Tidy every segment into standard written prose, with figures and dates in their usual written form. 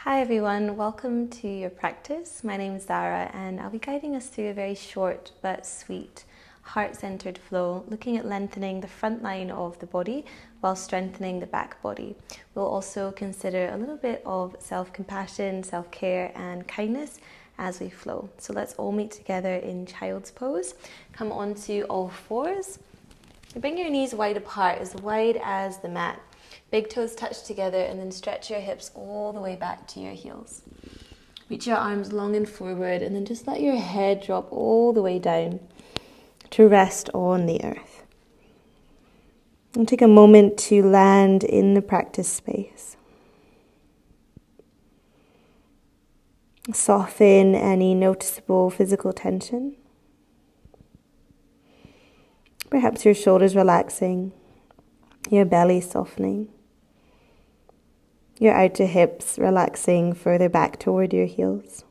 Hi everyone, welcome to your practice. My name is Zara and I'll be guiding us through a very short but sweet heart-centered flow, looking at lengthening the front line of the body while strengthening the back body. We'll also consider a little bit of self-compassion, self-care and kindness as we flow. So let's all meet together in child's pose. Come onto all fours. Bring your knees wide apart, as wide as the mat. Big toes touch together and then stretch your hips all the way back to your heels. Reach your arms long and forward and then just let your head drop all the way down to rest on the earth. And take a moment to land in the practice space. Soften any noticeable physical tension. Perhaps your shoulders relaxing, your belly softening. Your outer hips relaxing further back toward your heels.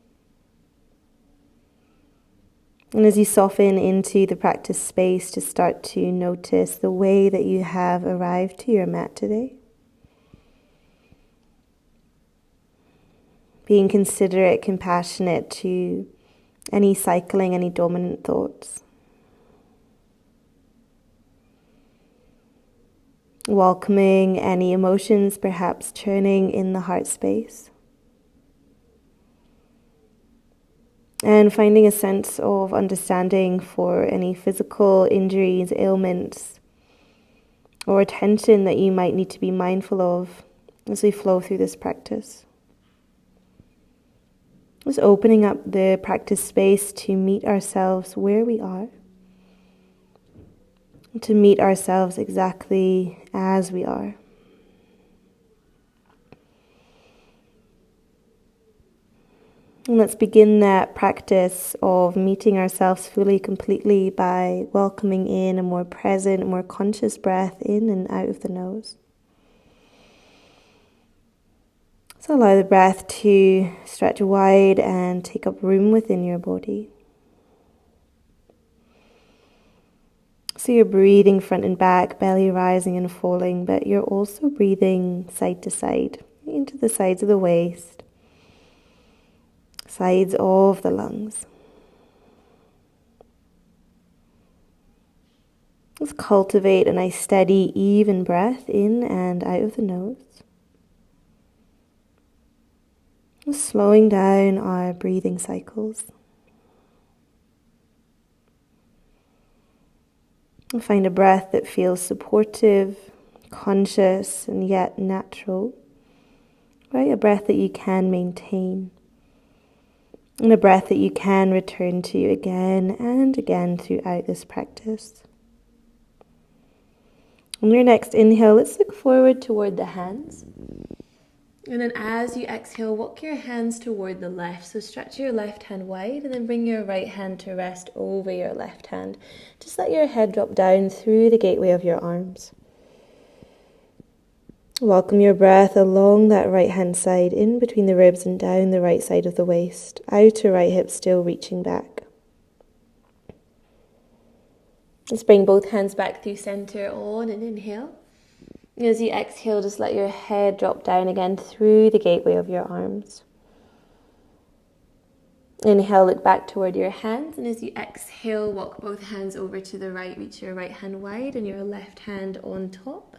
And as you soften into the practice space, just start to notice the way that you have arrived to your mat today. Being considerate, compassionate to any cycling, any dominant thoughts. Welcoming any emotions perhaps churning in the heart space. And finding a sense of understanding for any physical injuries, ailments, or tension that you might need to be mindful of as we flow through this practice. Just opening up the practice space to meet ourselves where we are. To meet ourselves exactly as we are. And let's begin that practice of meeting ourselves fully, completely by welcoming in a more present, more conscious breath in and out of the nose. So allow the breath to stretch wide and take up room within your body. So you're breathing front and back, belly rising and falling, but you're also breathing side to side, into the sides of the waist, sides of the lungs. Let's cultivate a nice steady, even breath in and out of the nose. Just slowing down our breathing cycles. Find a breath that feels supportive, conscious, and yet natural. Right? A breath that you can maintain. And a breath that you can return to again and again throughout this practice. On your next inhale, let's look forward toward the hands. And then as you exhale, walk your hands toward the left. So stretch your left hand wide and then bring your right hand to rest over your left hand. Just let your head drop down through the gateway of your arms. Welcome your breath along that right hand side, in between the ribs and down the right side of the waist. Outer right hip still reaching back. Let's bring both hands back through center on an inhale. As you exhale, just let your head drop down again through the gateway of your arms. Inhale, look back toward your hands, and as you exhale, walk both hands over to the right, reach your right hand wide and your left hand on top.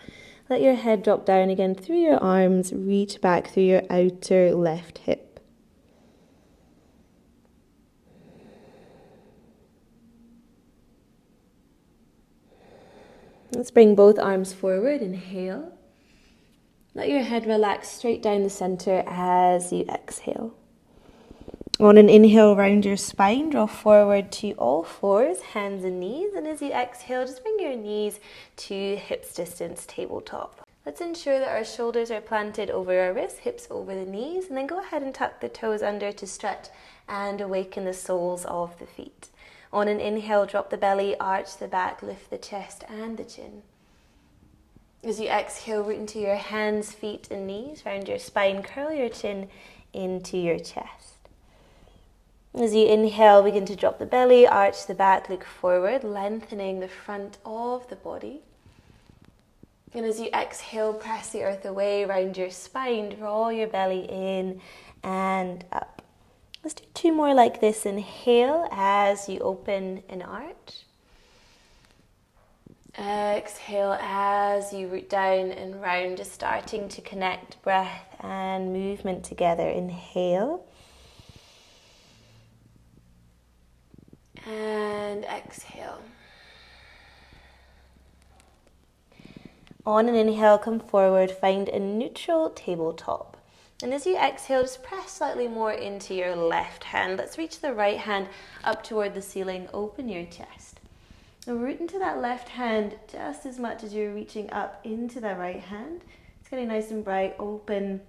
Let your head drop down again through your arms, reach back through your outer left hip. Let's bring both arms forward, inhale. Let your head relax straight down the center as you exhale. On an inhale, round your spine, draw forward to all fours, hands and knees. And as you exhale, just bring your knees to hips distance, tabletop. Let's ensure that our shoulders are planted over our wrists, hips over the knees. And then go ahead and tuck the toes under to stretch and awaken the soles of the feet. On an inhale, drop the belly, arch the back, lift the chest and the chin. As you exhale, root into your hands, feet and knees, round your spine, curl your chin into your chest. As you inhale, begin to drop the belly, arch the back, look forward, lengthening the front of the body. And as you exhale, press the earth away around your spine, draw your belly in and up. Let's do 2 more like this. Inhale as you open an arch. Exhale as you root down and round, just starting to connect breath and movement together. Inhale. And exhale. On an inhale, come forward, find a neutral tabletop. And as you exhale, just press slightly more into your left hand. Let's reach the right hand up toward the ceiling, open your chest. And root into that left hand just as much as you're reaching up into the right hand. It's getting nice and bright, open,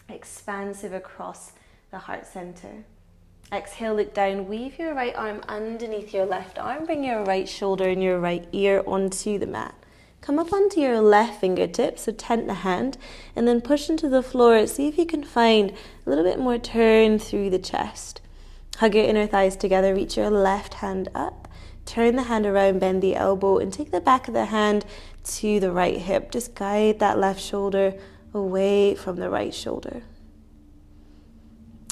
expansive across the heart center. Exhale, look down, weave your right arm underneath your left arm, bring your right shoulder and your right ear onto the mat. Come up onto your left fingertips, so tent the hand, and then push into the floor. See if you can find a little bit more turn through the chest. Hug your inner thighs together, reach your left hand up, turn the hand around, bend the elbow, and take the back of the hand to the right hip. Just guide that left shoulder away from the right shoulder.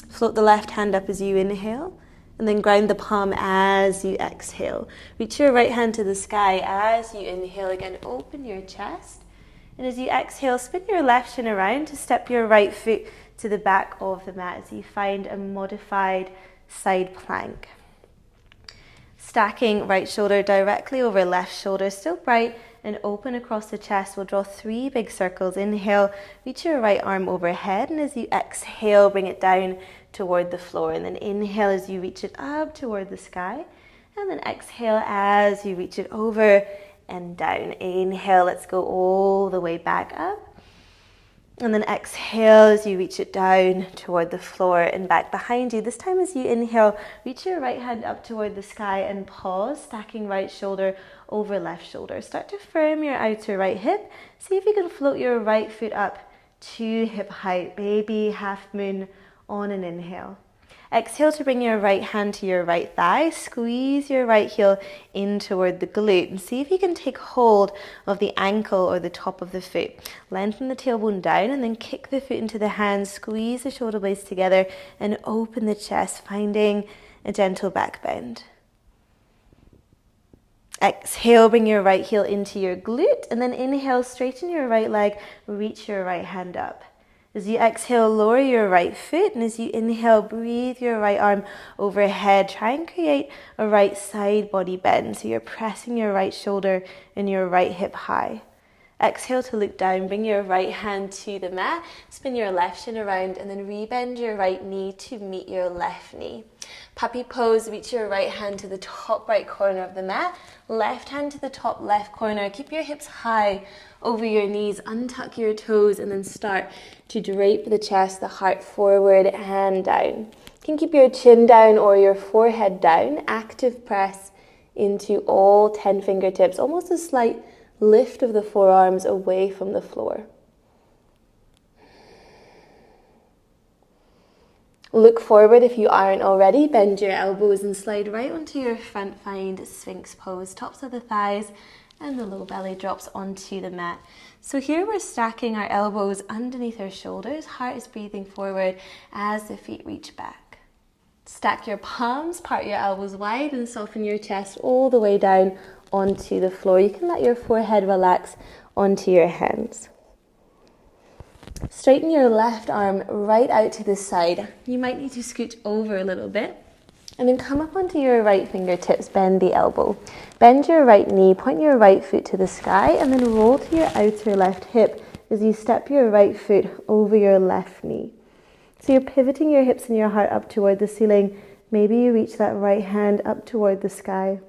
Float the left hand up as you inhale, and then ground the palm as you exhale. Reach your right hand to the sky as you inhale. Again, open your chest. And as you exhale, spin your left shin around to step your right foot to the back of the mat as you find a modified side plank. Stacking right shoulder directly over left shoulder, still bright and open across the chest. We'll draw 3 big circles. Inhale, reach your right arm overhead, and as you exhale, bring it down toward the floor. And then inhale as you reach it up toward the sky, and then exhale as you reach it over and down. Inhale, let's go all the way back up. And then exhale as you reach it down toward the floor and back behind you. This time as you inhale, reach your right hand up toward the sky and pause, stacking right shoulder over left shoulder. Start to firm your outer right hip. See if you can float your right foot up to hip height, baby half moon on an inhale. Exhale to bring your right hand to your right thigh. Squeeze your right heel in toward the glute and see if you can take hold of the ankle or the top of the foot. Lengthen the tailbone down and then kick the foot into the hands. Squeeze the shoulder blades together and open the chest, finding a gentle back bend. Exhale, bring your right heel into your glute, and then inhale, straighten your right leg, reach your right hand up. As you exhale, lower your right foot, and as you inhale, breathe your right arm overhead. Try and create a right side body bend, so you're pressing your right shoulder and your right hip high. Exhale to look down, bring your right hand to the mat, spin your left shin around, and then rebend your right knee to meet your left knee. Puppy pose, reach your right hand to the top right corner of the mat, left hand to the top left corner. Keep your hips high over your knees, untuck your toes, and then start to drape the chest, the heart forward and down. You can keep your chin down or your forehead down. Active press into all 10 fingertips, almost a slight lift of the forearms away from the floor. Look forward if you aren't already. Bend your elbows and slide right onto your front. Find Sphinx pose. Tops of the thighs and the low belly drops onto the mat. So here we're stacking our elbows underneath our shoulders. Heart is breathing forward as the feet reach back. Stack your palms, part your elbows wide, and soften your chest all the way down onto the floor. You can let your forehead relax onto your hands. Straighten your left arm right out to the side. You might need to scooch over a little bit. And then come up onto your right fingertips, bend the elbow. Bend your right knee, point your right foot to the sky, and then roll to your outer left hip as you step your right foot over your left knee. So you're pivoting your hips and your heart up toward the ceiling. Maybe you reach that right hand up toward the sky.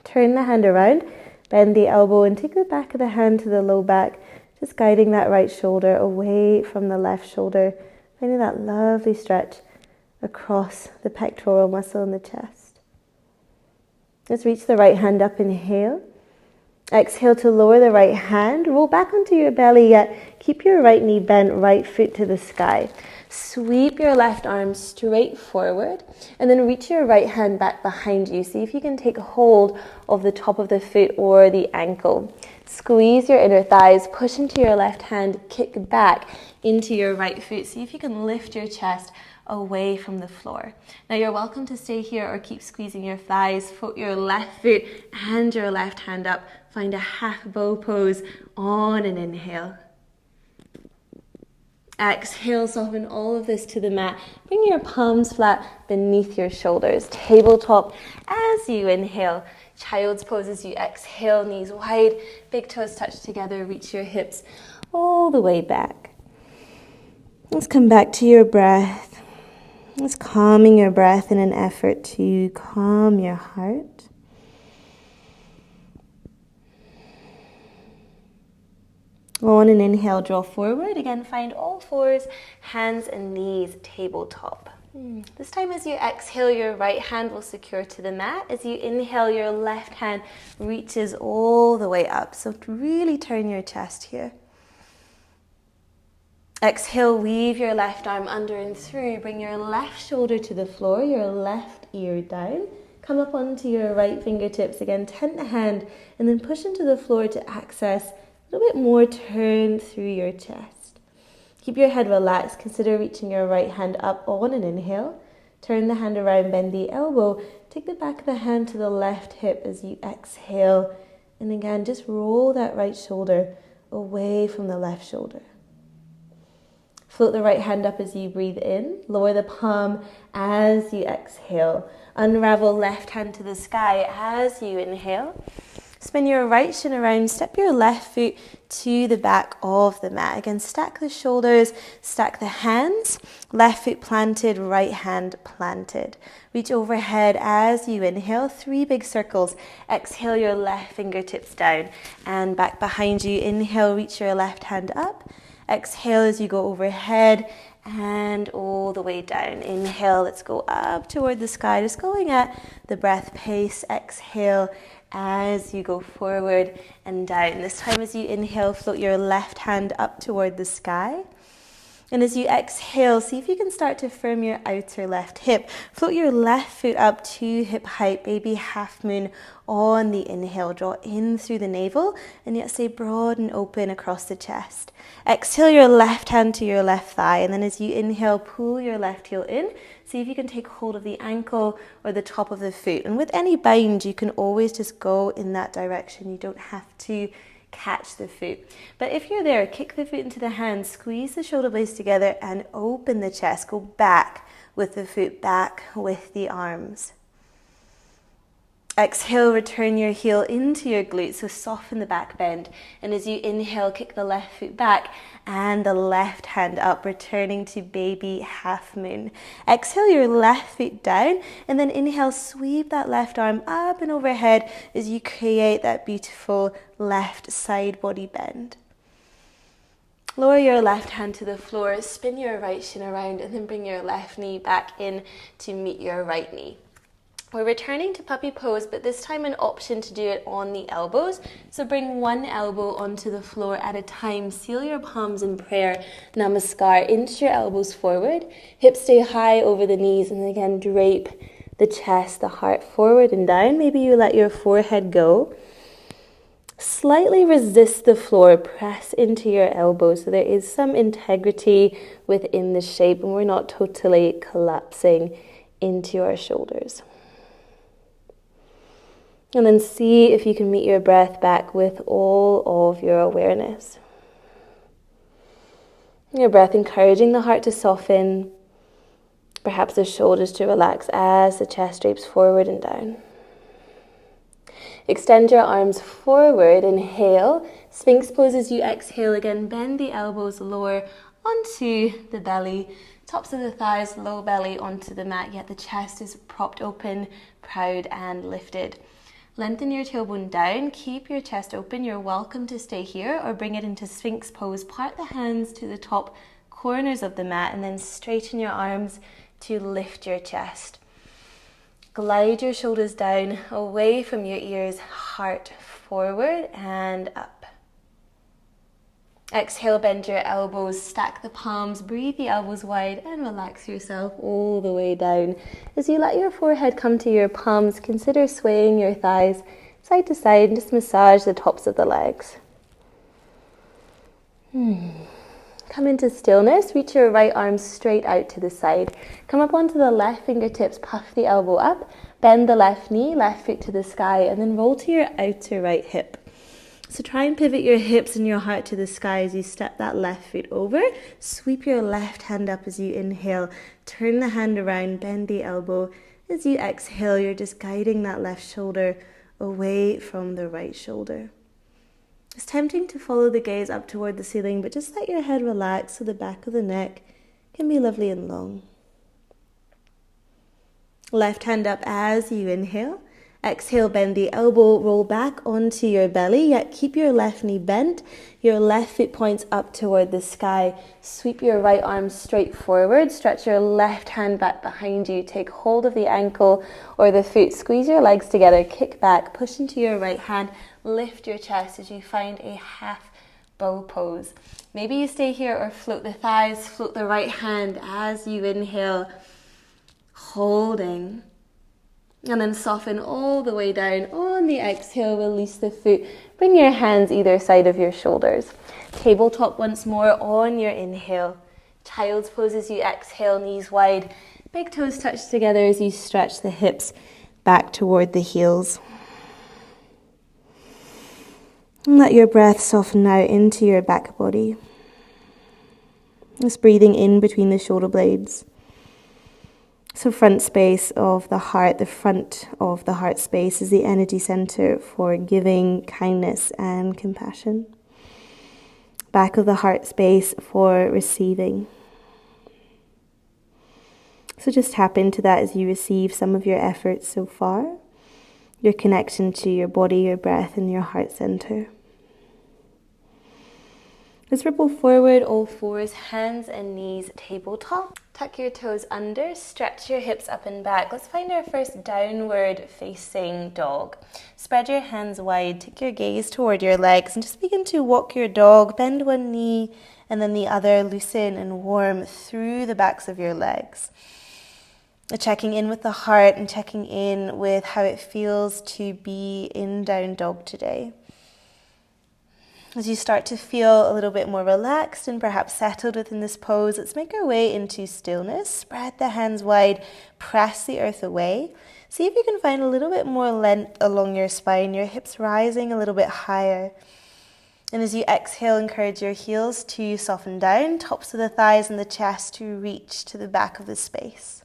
Turn the hand around, bend the elbow, and take the back of the hand to the low back, just guiding that right shoulder away from the left shoulder, finding that lovely stretch across the pectoral muscle in the chest. Let's reach the right hand up, inhale. Exhale to lower the right hand, roll back onto your belly, yet keep your right knee bent, right foot to the sky. Sweep your left arm straight forward and then reach your right hand back behind you. See if you can take hold of the top of the foot or the ankle. Squeeze your inner thighs, push into your left hand, kick back into your right foot. See if you can lift your chest away from the floor. Now you're welcome to stay here or keep squeezing your thighs. Float your left foot and your left hand up. Find a half bow pose on an inhale. Exhale, soften all of this to the mat. Bring your palms flat beneath your shoulders. Tabletop as you inhale. Child's pose as you exhale, knees wide, big toes touch together, reach your hips all the way back. Let's come back to your breath. Let's calming your breath in an effort to calm your heart. On an inhale, draw forward. Again, find all fours, hands and knees tabletop. This time as you exhale, your right hand will secure to the mat. As you inhale, your left hand reaches all the way up. So really turn your chest here. Exhale, weave your left arm under and through. Bring your left shoulder to the floor, your left ear down. Come up onto your right fingertips. Again, tent the hand and then push into the floor to access a little bit more turn through your chest. Keep your head relaxed. Consider reaching your right hand up on an inhale. Turn the hand around, bend the elbow. Take the back of the hand to the left hip as you exhale. And again, just roll that right shoulder away from the left shoulder. Float the right hand up as you breathe in. Lower the palm as you exhale. Unravel left hand to the sky as you inhale. Spin your right shin around, step your left foot to the back of the mat. Again, stack the shoulders, stack the hands, left foot planted, right hand planted. Reach overhead as you inhale, 3 big circles. Exhale your left fingertips down and back behind you. Inhale, reach your left hand up. Exhale as you go overhead and all the way down. Inhale, let's go up toward the sky, just going at the breath pace. Exhale as you go forward and down. This time as you inhale, float your left hand up toward the sky. And as you exhale, see if you can start to firm your outer left hip. Float your left foot up to hip height, baby half moon on the inhale. Draw in through the navel and yet stay broad and open across the chest. Exhale your left hand to your left thigh, and then as you inhale, pull your left heel in. See if you can take hold of the ankle or the top of the foot. And with any bind, you can always just go in that direction. You don't have to catch the foot. But if you're there, kick the foot into the hand, squeeze the shoulder blades together and open the chest. Go back with the foot, back with the arms. Exhale, return your heel into your glutes, so soften the back bend. And as you inhale, kick the left foot back and the left hand up, returning to baby half moon. Exhale your left foot down and then inhale, sweep that left arm up and overhead as you create that beautiful left side body bend. Lower your left hand to the floor, spin your right shin around and then bring your left knee back in to meet your right knee. We're returning to puppy pose, but this time an option to do it on the elbows. So bring one elbow onto the floor at a time. Seal your palms in prayer. Namaskar. Inch your elbows forward. Hips stay high over the knees. And again, drape the chest, the heart forward and down. Maybe you let your forehead go. Slightly resist the floor. Press into your elbows so there is some integrity within the shape and we're not totally collapsing into our shoulders. And then see if you can meet your breath back with all of your awareness. Your breath encouraging the heart to soften, perhaps the shoulders to relax as the chest drapes forward and down. Extend your arms forward, inhale. Sphinx pose as you exhale again. Bend the elbows lower onto the belly. Tops of the thighs, low belly onto the mat, yet the chest is propped open, proud and lifted. Lengthen your tailbone down, keep your chest open. You're welcome to stay here or bring it into Sphinx pose. Part the hands to the top corners of the mat and then straighten your arms to lift your chest. Glide your shoulders down, away from your ears, heart forward and up. Exhale, bend your elbows, stack the palms, breathe the elbows wide and relax yourself all the way down. As you let your forehead come to your palms, consider swaying your thighs side to side, and just massage the tops of the legs. Come into stillness, reach your right arm straight out to the side. Come up onto the left fingertips, puff the elbow up, bend the left knee, left foot to the sky, and then roll to your outer right hip. So try and pivot your hips and your heart to the sky as you step that left foot over. Sweep your left hand up as you inhale. Turn the hand around, bend the elbow. As you exhale, you're just guiding that left shoulder away from the right shoulder. It's tempting to follow the gaze up toward the ceiling, but just let your head relax so the back of the neck can be lovely and long. Left hand up as you inhale. Exhale, bend the elbow, roll back onto your belly, yet keep your left knee bent. Your left foot points up toward the sky. Sweep your right arm straight forward. Stretch your left hand back behind you. Take hold of the ankle or the foot. Squeeze your legs together. Kick back. Push into your right hand. Lift your chest as you find a half bow pose. Maybe you stay here or float the thighs. Float the right hand as you inhale. Holding. And then soften all the way down. On the exhale, release the foot. Bring your hands either side of your shoulders. Tabletop once more on your inhale. Child's pose as you exhale, knees wide. Big toes touch together as you stretch the hips back toward the heels. And let your breath soften out into your back body. Just breathing in between the shoulder blades. So front space of the heart, the front of the heart space is the energy center for giving, kindness, and compassion. Back of the heart space for receiving. So just tap into that as you receive some of your efforts so far. Your connection to your body, your breath, and your heart center. Let's ripple forward, all fours, hands and knees, tabletop. Tuck your toes under, stretch your hips up and back. Let's find our first downward facing dog. Spread your hands wide, take your gaze toward your legs and just begin to walk your dog. Bend one knee and then the other, loosen and warm through the backs of your legs. Checking in with the heart and checking in with how it feels to be in down dog today. As you start to feel a little bit more relaxed and perhaps settled within this pose, let's make our way into stillness. Spread the hands wide, press the earth away. See if you can find a little bit more length along your spine, your hips rising a little bit higher. And as you exhale, encourage your heels to soften down, tops of the thighs and the chest to reach to the back of the space.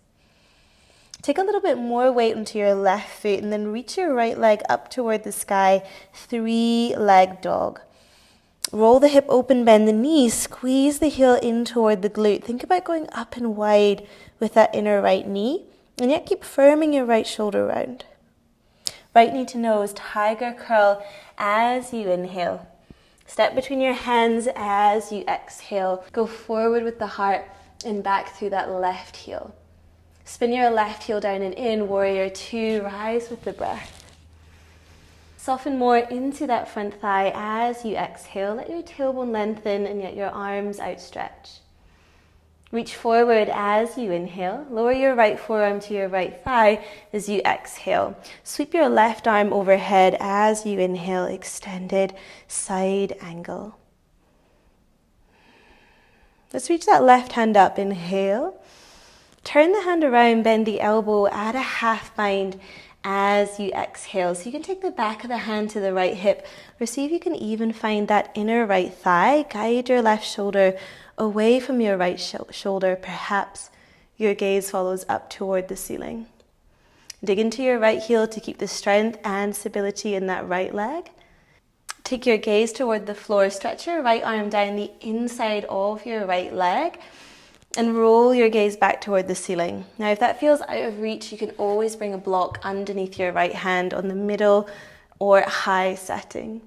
Take a little bit more weight into your left foot and then reach your right leg up toward the sky, 3-leg dog. Roll the hip open, bend the knees, squeeze the heel in toward the glute. Think about going up and wide with that inner right knee, and yet keep firming your right shoulder round. Right knee to nose, tiger curl as you inhale. Step between your hands as you exhale. Go forward with the heart and back through that left heel. Spin your left heel down and in, warrior 2, rise with the breath. Soften more into that front thigh as you exhale. Let your tailbone lengthen and yet your arms outstretch. Reach forward as you inhale. Lower your right forearm to your right thigh as you exhale. Sweep your left arm overhead as you inhale. Extended side angle. Let's reach that left hand up. Inhale. Turn the hand around, bend the elbow, add a half bind as you exhale. So you can take the back of the hand to the right hip, or see if you can even find that inner right thigh. Guide your left shoulder away from your right shoulder. Perhaps your gaze follows up toward the ceiling. Dig into your right heel to keep the strength and stability in that right leg. Take your gaze toward the floor. Stretch your right arm down the inside of your right leg and roll your gaze back toward the ceiling. Now, if that feels out of reach, you can always bring a block underneath your right hand on the middle or high setting.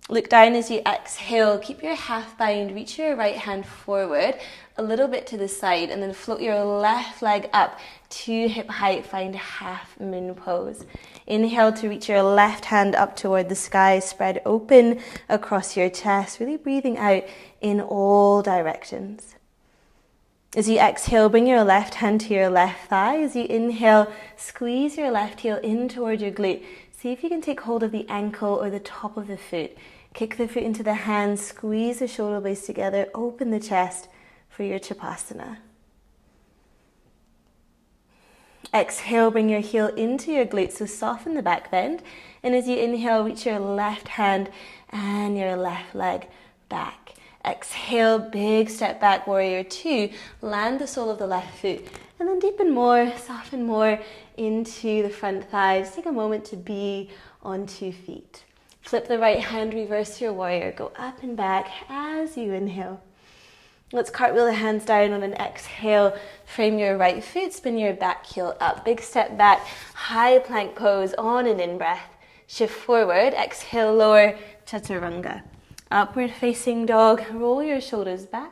Look down as you exhale. Keep your half bind. Reach your right hand forward a little bit to the side and then float your left leg up to hip height. Find half moon pose. Inhale to reach your left hand up toward the sky. Spread open across your chest. Really breathing out in all directions. As you exhale, bring your left hand to your left thigh. As you inhale, squeeze your left heel in toward your glute. See See if you can take hold of the ankle or the top of the foot. Kick the foot into the hands, squeeze the shoulder blades together, open the chest for your Chapasana. Exhale, bring your heel into your glutes, so soften the back bend. And as you inhale, reach your left hand and your left leg back. Exhale, big step back, warrior two. Land the sole of the left foot. And then deepen more, soften more into the front thighs. Take a moment to be on 2 feet. Flip the right hand, reverse your warrior. Go up and back as you inhale. Let's cartwheel the hands down on an exhale. Frame your right foot, spin your back heel up. Big step back, high plank pose on an in-breath. Shift forward, exhale, lower, chaturanga. Upward facing dog, roll your shoulders back.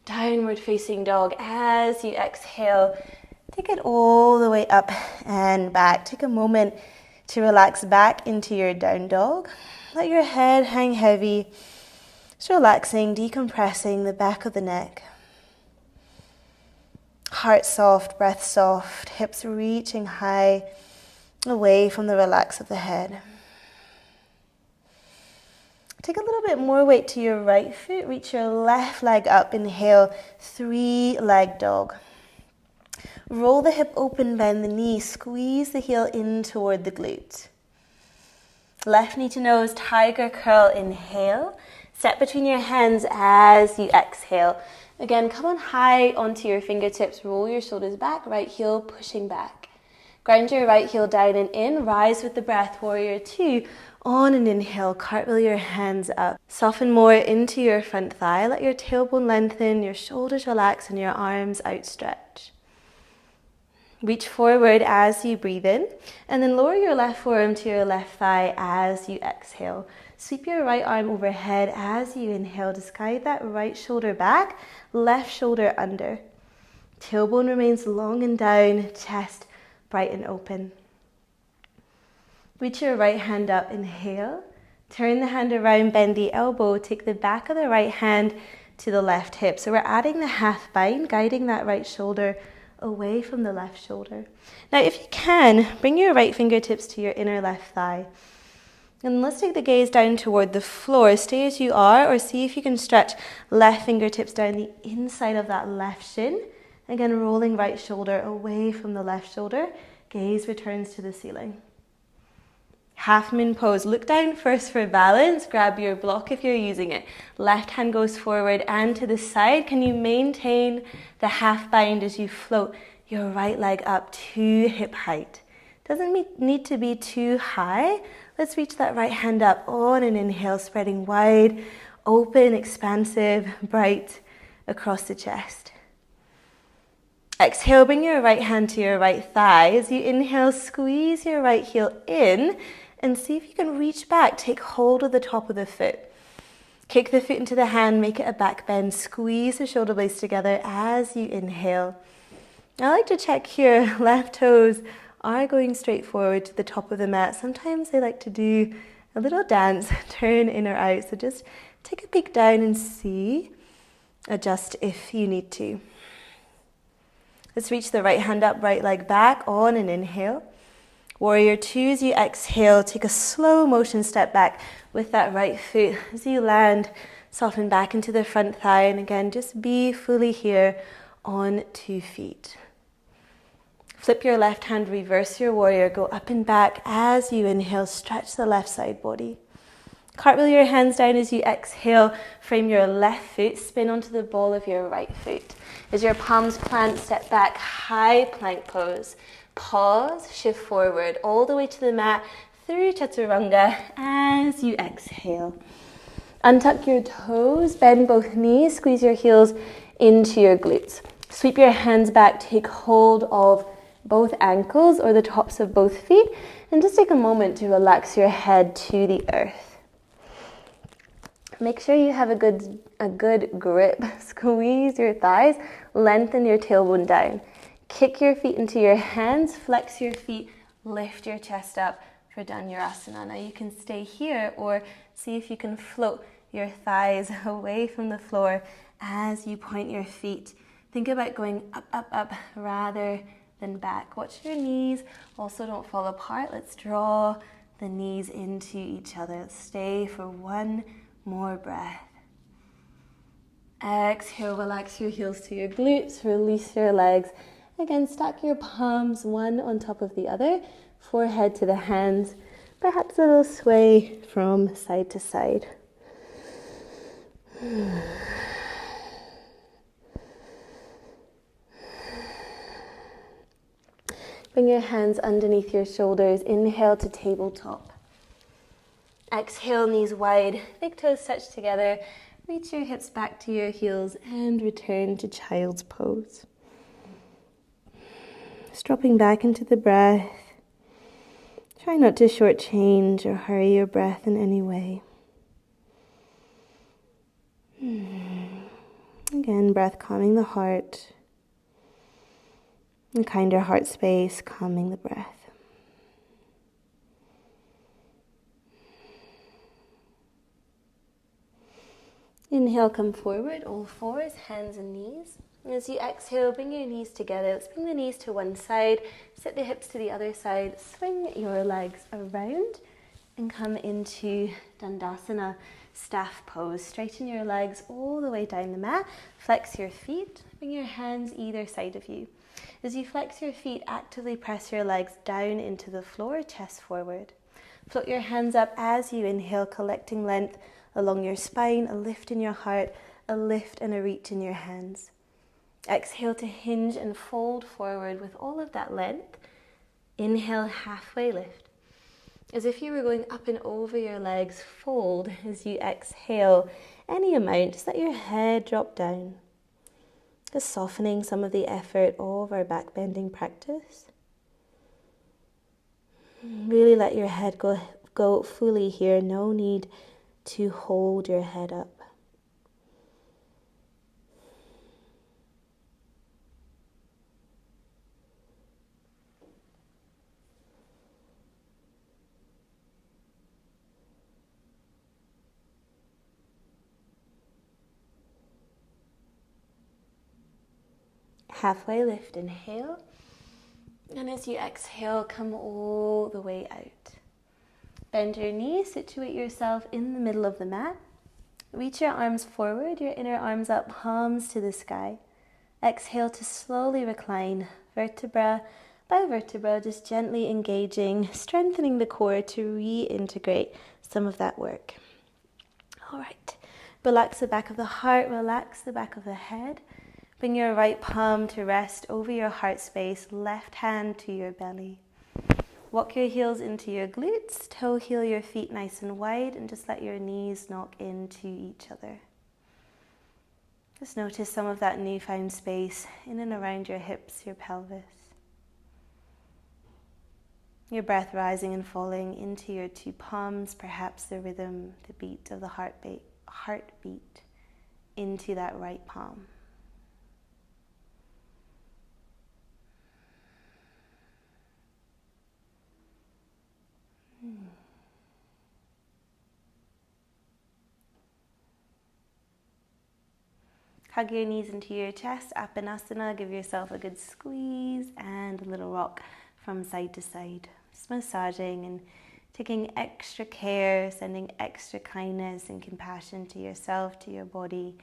Downward facing dog as you exhale. Take it all the way up and back. Take a moment to relax back into your down dog. Let your head hang heavy. Just relaxing, decompressing the back of the neck. Heart soft, breath soft, hips reaching high away from the relax of the head. Take a little bit more weight to your right foot. Reach your left leg up. Inhale, 3-leg dog. Roll the hip open, bend the knee. Squeeze the heel in toward the glute. Left knee to nose, tiger curl. Inhale. Step between your hands as you exhale. Again, come on high onto your fingertips. Roll your shoulders back. Right heel pushing back. Ground your right heel down and in. Rise with the breath. Warrior two. On an inhale, cartwheel your hands up. Soften more into your front thigh. Let your tailbone lengthen, your shoulders relax, and your arms outstretch. Reach forward as you breathe in, and then lower your left forearm to your left thigh as you exhale. Sweep your right arm overhead as you inhale. Just guide that right shoulder back, left shoulder under. Tailbone remains long and down, chest bright and open. Reach your right hand up, inhale. Turn the hand around, bend the elbow. Take the back of the right hand to the left hip. So we're adding the half bind, guiding that right shoulder away from the left shoulder. Now if you can, bring your right fingertips to your inner left thigh. And let's take the gaze down toward the floor. Stay as you are, or see if you can stretch left fingertips down the inside of that left shin. Again, rolling right shoulder away from the left shoulder. Gaze returns to the ceiling. Half moon pose. Look down first for balance. Grab your block if you're using it. Left hand goes forward and to the side. Can you maintain the half bind as you float your right leg up to hip height? Doesn't need to be too high. Let's reach that right hand up on an inhale, spreading wide, open, expansive, bright across the chest. Exhale, bring your right hand to your right thigh. As you inhale, squeeze your right heel in and see if you can reach back. Take hold of the top of the foot. Kick the foot into the hand, make it a back bend. Squeeze the shoulder blades together as you inhale. I like to check here, left toes are going straight forward to the top of the mat. Sometimes they like to do a little dance, turn in or out. So just take a peek down and see. Adjust if you need to. Let's reach the right hand up, right leg back on an inhale. Warrior two, as you exhale, take a slow motion step back with that right foot. As you land, soften back into the front thigh. And again, just be fully here on 2 feet. Flip your left hand, reverse your warrior. Go up and back as you inhale. Stretch the left side body. Cartwheel your hands down as you exhale. Frame your left foot. Spin onto the ball of your right foot. As your palms plant, step back, high plank pose. Pause, shift forward, all the way to the mat through chaturanga as you exhale. Untuck your toes, bend both knees, squeeze your heels into your glutes. Sweep your hands back, take hold of both ankles or the tops of both feet, and just take a moment to relax your head to the earth. Make sure you have a good grip. Squeeze your thighs, lengthen your tailbone down. Kick your feet into your hands, flex your feet, lift your chest up for Dhanurasana. Now you can stay here or see if you can float your thighs away from the floor as you point your feet. Think about going up, up, up rather then back. Watch your knees also don't fall apart. Let's draw the knees into each other. Let's stay for one more breath. Exhale, relax your heels to your glutes, release your legs. Again, stack your palms one on top of the other, forehead to the hands, perhaps a little sway from side to side. Bring your hands underneath your shoulders. Inhale to tabletop. Exhale, knees wide, big toes touch together. Reach your hips back to your heels and return to child's pose. Just dropping back into the breath. Try not to shortchange or hurry your breath in any way. Again, breath calming the heart. And kinder heart space calming the breath. Inhale, come forward, all fours, hands and knees. As you exhale, bring your knees together. Let's bring the knees to one side, sit the hips to the other side, swing your legs around and come into Dhanurasana, staff pose. Straighten your legs all the way down the mat, flex your feet, bring your hands either side of you. As you flex your feet, actively press your legs down into the floor, chest forward. Float your hands up as you inhale, collecting length along your spine, a lift in your heart, a lift and a reach in your hands. Exhale to hinge and fold forward with all of that length. Inhale, halfway lift. As if you were going up and over your legs, fold as you exhale any amount. Just let your head drop down. Just softening some of the effort of our back bending practice. Really let your head go fully here. No need to hold your head up. Halfway lift, inhale. And as you exhale, come all the way out. Bend your knees, situate yourself in the middle of the mat. Reach your arms forward, your inner arms up, palms to the sky. Exhale to slowly recline, vertebra by vertebra, just gently engaging, strengthening the core to reintegrate some of that work. All right, relax the back of the heart, relax the back of the head. Bring your right palm to rest over your heart space, left hand to your belly. Walk your heels into your glutes, toe heel your feet nice and wide, and just let your knees knock into each other. Just notice some of that newfound space in and around your hips, your pelvis. Your breath rising and falling into your two palms, perhaps the rhythm, the beat of the heartbeat into that right palm. Hug your knees into your chest, Apanasana, give yourself a good squeeze and a little rock from side to side. Just massaging and taking extra care, sending extra kindness and compassion to yourself, to your body,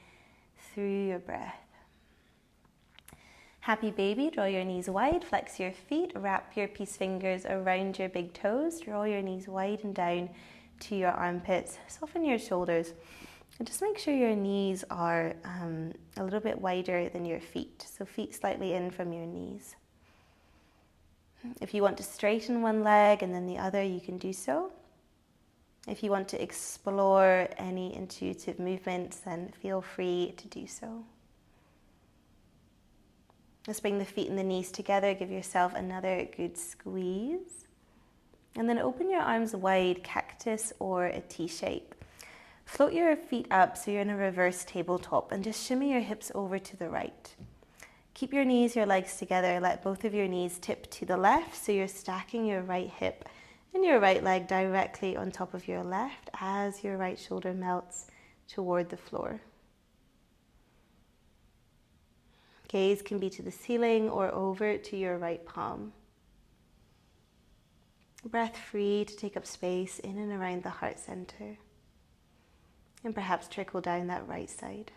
through your breath. Happy baby, draw your knees wide, flex your feet, wrap your peace fingers around your big toes, draw your knees wide and down to your armpits, soften your shoulders. And just make sure your knees are a little bit wider than your feet, so feet slightly in from your knees. If you want to straighten one leg and then the other, you can do so. If you want to explore any intuitive movements, then feel free to do so. Let's bring the feet and the knees together, give yourself another good squeeze. And then open your arms wide, cactus or a T shape. Float your feet up so you're in a reverse tabletop and just shimmy your hips over to the right. Keep your knees, your legs together. Let both of your knees tip to the left so you're stacking your right hip and your right leg directly on top of your left as your right shoulder melts toward the floor. Gaze can be to the ceiling or over to your right palm. Breath free to take up space in and around the heart center. And perhaps trickle down that right side.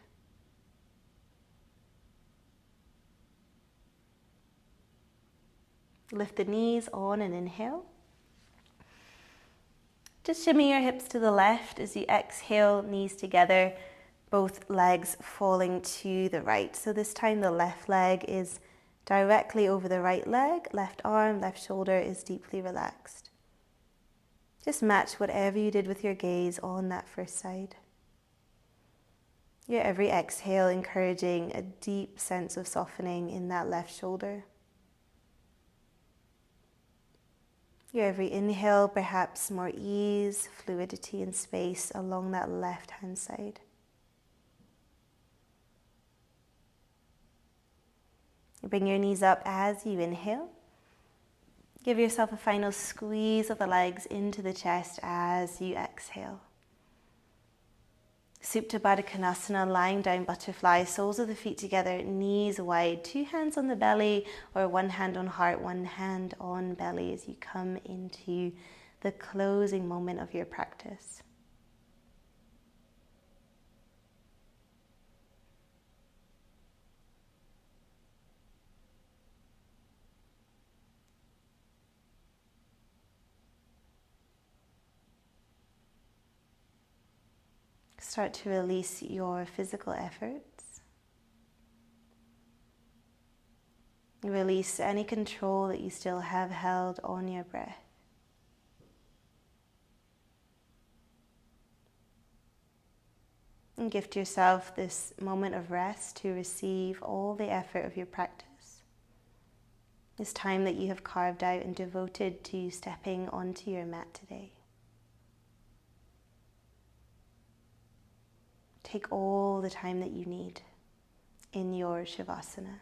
Lift the knees on an inhale. Just shimmy your hips to the left as you exhale, knees together, both legs falling to the right. So this time the left leg is directly over the right leg, left arm, left shoulder is deeply relaxed. Just match whatever you did with your gaze on that first side. Your every exhale encouraging a deep sense of softening in that left shoulder. Your every inhale, perhaps more ease, fluidity and space along that left hand side. Bring your knees up as you inhale. Give yourself a final squeeze of the legs into the chest as you exhale. Supta Baddha Konasana, lying down butterfly, soles of the feet together, knees wide, 2 hands on the belly or 1 hand on heart, 1 hand on belly as you come into the closing moment of your practice. Start to release your physical efforts. Release any control that you still have held on your breath. And gift yourself this moment of rest to receive all the effort of your practice. This time that you have carved out and devoted to stepping onto your mat today. Take all the time that you need in your Shavasana.